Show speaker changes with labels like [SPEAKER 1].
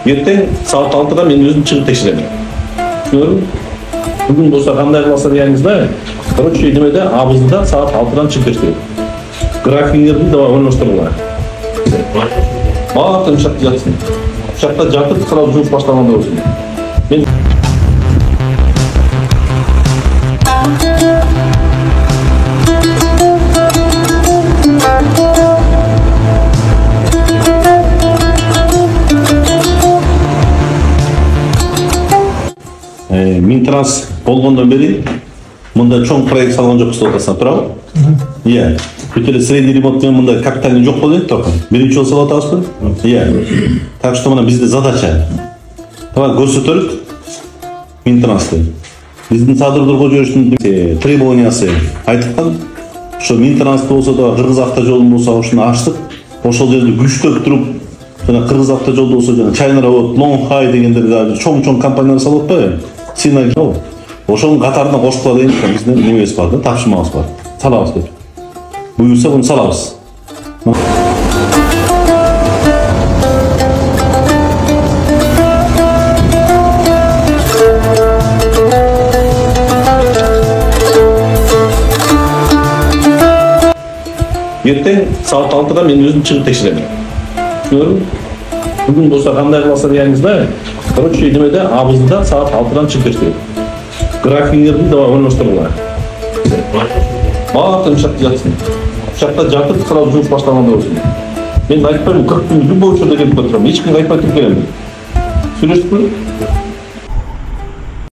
[SPEAKER 1] Ертең саат 6-да мен өзім шығып текшеремін. Көрдің? Бүгін болса қандай қыласа дегеніңіз да, короче, немеде абызда саат 6-дан шығып текшеремін. Графиңерді давай ойнаштырыңlar. Бақытын шақта жатсын. Шақта жатып, сразу жұмыс баштағанда болсын. Минтранс болғандан бері мында чоң проект салған жоқ қысты отасына тұрау. Иә. Бүтелі средний ремонтмен мында капиталин жоқ болды еді тоқын. Бірінші жол салат ауызды? Иә. Так что мына бізде задача. Давай көрсетілік Минтрансты. Біздің садырдырғы жүрісінің требованиясы айтыққан. Что Минтрансты болса да Қырғыз автожолын болса ошыны аштық. Ошол жерде күштеп тұрып, Қырғыз автожолды болса Чайнаровод, Лонгхай дегендер чоң компаниялар салып па? Синай жол. Ошоның қатарына қосып алайын, біздің немес бар да, тапшырмамыз бар. Салабыз деп. Бұйырса бұны салабыз. Ертең саат 6-да мен өзім шығып текшеремін. Көрдің? Бүгін болса қандай қыласа дегеніңіз да, короче, немеде абызда саат 6-дан шығып текшеремін. Графиңерді давай ойнаштырыңlar. Бақытын шақта жатсын. Шақта жатып, сразу жұмыс баштағанда болсын. Мен айтпаймын, 40 күн любой учерде келіп отырамын. Ешкімге айтпай тұрып келемін. Сөйлестік пе?